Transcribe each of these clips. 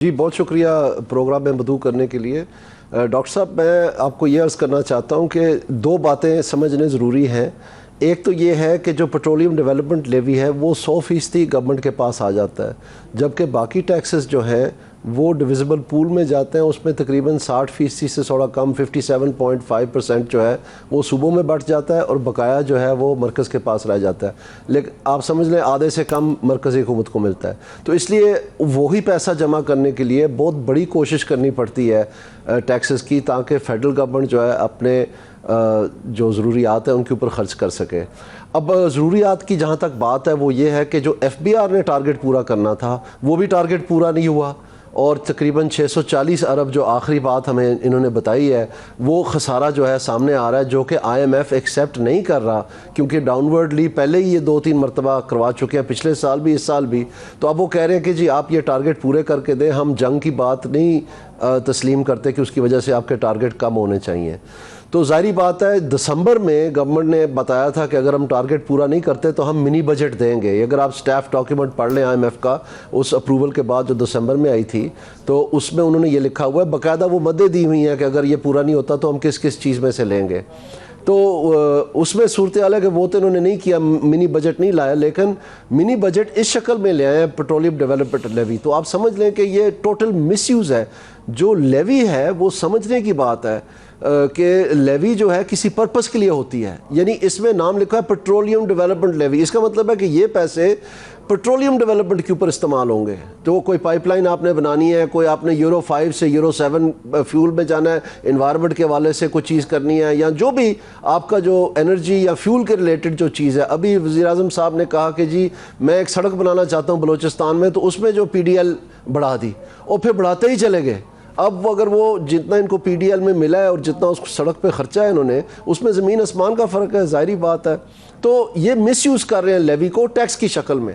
جی بہت شکریہ پروگرام میں مدعو کرنے کے لیے۔ ڈاکٹر صاحب میں آپ کو یہ عرض کرنا چاہتا ہوں کہ دو باتیں سمجھنے ضروری ہیں۔ ایک تو یہ ہے کہ جو پیٹرولیم ڈیولپمنٹ لیوی ہے وہ 100% گورنمنٹ کے پاس آ جاتا ہے، جبکہ باقی ٹیکسز جو ہیں وہ ڈویزبل پول میں جاتے ہیں، اس میں تقریباً 60% سے تھوڑا کم 57.5% جو ہے وہ صوبوں میں بٹ جاتا ہے اور بقایا جو ہے وہ مرکز کے پاس رہ جاتا ہے، لیکن آپ سمجھ لیں آدھے سے کم مرکزی حکومت کو ملتا ہے۔ تو اس لیے وہی پیسہ جمع کرنے کے لیے بہت بڑی کوشش کرنی پڑتی ہے ٹیکسز کی، تاکہ فیڈرل گورنمنٹ جو ہے اپنے جو ضروریات ہیں ان کے اوپر خرچ کر سکے۔ اب ضروریات کی جہاں تک بات ہے وہ یہ ہے کہ جو ایف بی آر نے ٹارگٹ پورا کرنا تھا وہ بھی ٹارگٹ پورا نہیں ہوا، اور تقریباً 640 ارب جو آخری بات ہمیں انہوں نے بتائی ہے وہ خسارہ جو ہے سامنے آ رہا ہے، جو کہ آئی ایم ایف ایکسیپٹ نہیں کر رہا، کیونکہ ڈاؤن ورڈلی پہلے ہی یہ 2-3 مرتبہ کروا چکے ہیں، پچھلے سال بھی اس سال بھی۔ تو اب وہ کہہ رہے ہیں کہ جی آپ یہ ٹارگٹ پورے کر کے دیں، ہم جنگ کی بات نہیں تسلیم کرتے کہ اس کی وجہ سے آپ کے ٹارگٹ کم ہونے چاہیے۔ تو ظاہری بات ہے دسمبر میں گورنمنٹ نے بتایا تھا کہ اگر ہم ٹارگٹ پورا نہیں کرتے تو ہم منی بجٹ دیں گے۔ اگر آپ سٹیف ڈاکیومنٹ پڑھ لیں آئی ایم ایف کا، اس اپروول کے بعد جو دسمبر میں آئی تھی، تو اس میں انہوں نے یہ لکھا ہوا ہے، باقاعدہ وہ مدیں دی ہوئی ہیں کہ اگر یہ پورا نہیں ہوتا تو ہم کس کس چیز میں سے لیں گے۔ تو اس میں صورتحال ہے کہ وہ تو انہوں نے نہیں کیا، منی بجٹ نہیں لایا، لیکن منی بجٹ اس شکل میں لے آئے ہیں پیٹرولیم ڈیولپمنٹ لیوی۔ تو آپ سمجھ لیں کہ یہ ٹوٹل مس یوز ہے۔ جو لیوی ہے وہ سمجھنے کی بات ہے کہ لیوی جو ہے کسی پرپس کے لیے ہوتی ہے، یعنی اس میں نام لکھا ہے پیٹرولیم ڈیولپمنٹ لیوی، اس کا مطلب ہے کہ یہ پیسے پیٹرولیم ڈیولپمنٹ کے اوپر استعمال ہوں گے۔ تو کوئی پائپ لائن آپ نے بنانی ہے، کوئی آپ نے یورو 5 سے یورو 7 فیول میں جانا ہے، انوائرمنٹ کے حوالے سے کوئی چیز کرنی ہے، یا جو بھی آپ کا جو انرجی یا فیول کے ریلیٹڈ جو چیز ہے۔ ابھی وزیر اعظم صاحب نے کہا کہ جی میں ایک سڑک بنانا چاہتا ہوں بلوچستان میں، تو اس میں جو پی ڈی ایل بڑھا دی، اور پھر بڑھاتے ہی چلے گئے۔ اب اگر وہ جتنا ان کو پی ڈی ایل میں ملا ہے اور جتنا اس سڑک پہ خرچہ ہے انہوں نے، اس میں زمین آسمان کا فرق ہے، ظاہری بات ہے۔ تو یہ مس یوز کر رہے ہیں لیوی کو ٹیکس کی شکل میں،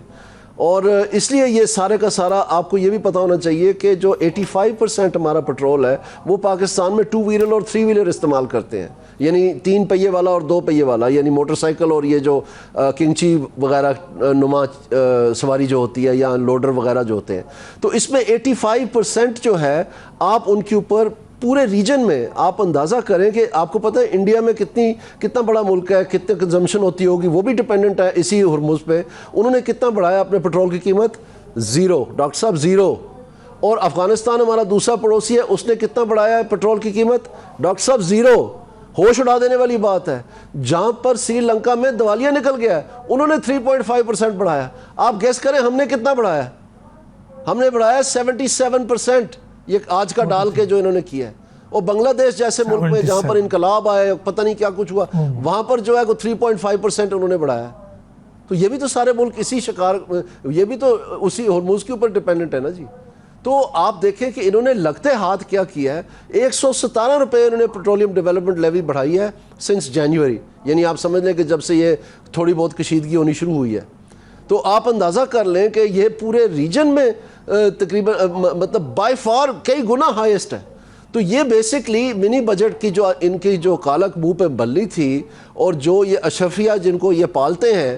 اور اس لیے یہ سارے کا سارا آپ کو یہ بھی پتہ ہونا چاہیے کہ جو 85% ہمارا پیٹرول ہے وہ پاکستان میں 2 ویلر اور 3 ویلر استعمال کرتے ہیں، یعنی 3 پہیے والا اور 2 پہیے والا، یعنی موٹر سائیکل اور یہ جو کنچی وغیرہ نما سواری جو ہوتی ہے یا لوڈر وغیرہ جو ہوتے ہیں۔ تو اس میں 85% جو ہے آپ ان کے اوپر پورے ریجن میں آپ اندازہ کریں کہ آپ کو پتہ ہے انڈیا میں کتنا بڑا ملک ہے، کتنے کنزمپشن ہوتی ہوگی، وہ بھی ڈیپینڈنٹ ہے اسی ہرمز پہ۔ انہوں نے کتنا بڑھایا اپنے پیٹرول کی قیمت؟ 0 ڈاکٹر صاحب 0۔ اور افغانستان ہمارا دوسرا پڑوسی ہے، اس نے کتنا بڑھایا ہے پیٹرول کی قیمت؟ ڈاکٹر صاحب 0۔ ہوش اڑا دینے والی بات ہے، جہاں پر سری لنکا میں دیوالیہ نکل گیا ہے انہوں نے 3.5% بڑھایا۔ آپ گیس کریں ہم نے کتنا بڑھایا؟ ہم نے بڑھایا 77%، یہ آج کا ڈال کے جو انہوں نے کیا ہے۔ اور بنگلہ دیش جیسے ملک میں جہاں پر انقلاب آئے پتہ نہیں کیا کچھ ہوا، وہاں پر جو ہے 3.5% انہوں نے بڑھایا۔ تو یہ بھی تو سارے ملک اسی شکار، یہ بھی تو اسی ہرموز کے اوپر ڈیپینڈنٹ ہے نا جی۔ تو آپ دیکھیں کہ انہوں نے لگتے ہاتھ کیا کیا ہے، 117 روپے انہوں نے پیٹرولیم ڈیولپمنٹ لیوی بڑھائی ہے سنس جنوری، یعنی آپ سمجھ لیں کہ جب سے یہ تھوڑی بہت کشیدگی ہونی شروع ہوئی ہے۔ تو آپ اندازہ کر لیں کہ یہ پورے ریجن میں تقریباً مطلب بائی فار کئی گنا ہائیسٹ ہے۔ تو یہ بیسکلی منی بجٹ کی جو ان کی جو کالک منہ پہ بلی تھی، اور جو یہ اشرفیہ جن کو یہ پالتے ہیں،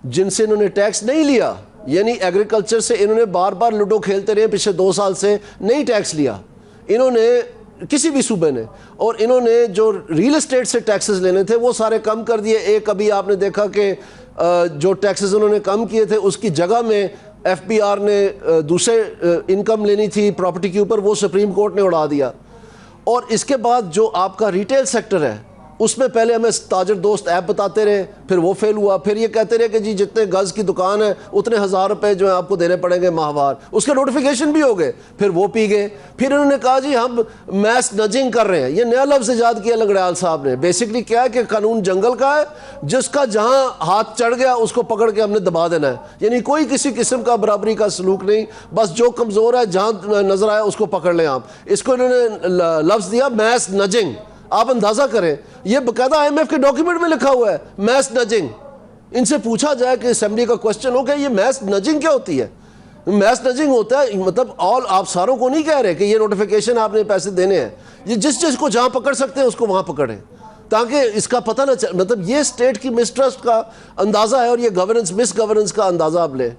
جن سے انہوں نے ٹیکس نہیں لیا، یعنی ایگریکلچر سے انہوں نے بار بار لوڈو کھیلتے رہے پچھلے 2 سال سے، نہیں ٹیکس لیا انہوں نے کسی بھی صوبے نے، اور انہوں نے جو ریل اسٹیٹ سے ٹیکسز لینے تھے وہ سارے کم کر دیے۔ ایک ابھی آپ نے دیکھا کہ جو ٹیکسز انہوں نے کم کیے تھے اس کی جگہ میں ایف بی آر نے دوسرے انکم لینی تھی پراپرٹی کے اوپر، وہ سپریم کورٹ نے اڑا دیا۔ اور اس کے بعد جو آپ کا ریٹیل سیکٹر ہے اس میں پہلے ہمیں تاجر دوست ایپ بتاتے رہے، پھر وہ فیل ہوا، پھر یہ کہتے رہے کہ جی جتنے گز کی دکان ہے اتنے 1000 روپے جو ہیں آپ کو دینے پڑیں گے ماہوار، اس کے نوٹیفیکیشن بھی ہو گئے، پھر وہ پی گئے۔ پھر انہوں نے کہا جی ہم میس نجنگ کر رہے ہیں، یہ نیا لفظ ایجاد کیا لنگڑیال صاحب نے۔ بیسکلی کیا ہے کہ قانون جنگل کا ہے، جس کا جہاں ہاتھ چڑھ گیا اس کو پکڑ کے ہم نے دبا دینا ہے، یعنی کوئی کسی قسم کا برابری کا سلوک نہیں، بس جو کمزور ہے جہاں نظر آیا اس کو پکڑ لیں آپ۔ اس کو انہوں نے لفظ دیا میس نجنگ۔ آپ اندازہ کریں یہ باقاعدہ آئی ایم ایف کے ڈاکیومنٹ میں لکھا ہوا ہے میس نجنگ۔ ان سے پوچھا جائے کہ اسمبلی کا کوسچن ہو کہ یہ میس نجنگ کیا ہوتی ہے؟ میس نجنگ ہوتا ہے مطلب آپ ساروں کو نہیں کہہ رہے کہ یہ نوٹیفیکیشن آپ نے پیسے دینے ہیں، یہ جس کو جہاں پکڑ سکتے ہیں اس کو وہاں پکڑیں، تاکہ اس کا پتہ نہ مطلب یہ اسٹیٹ کی مسٹرسٹ کا اندازہ ہے، اور یہ گورننس مس گورننس کا اندازہ آپ لیں۔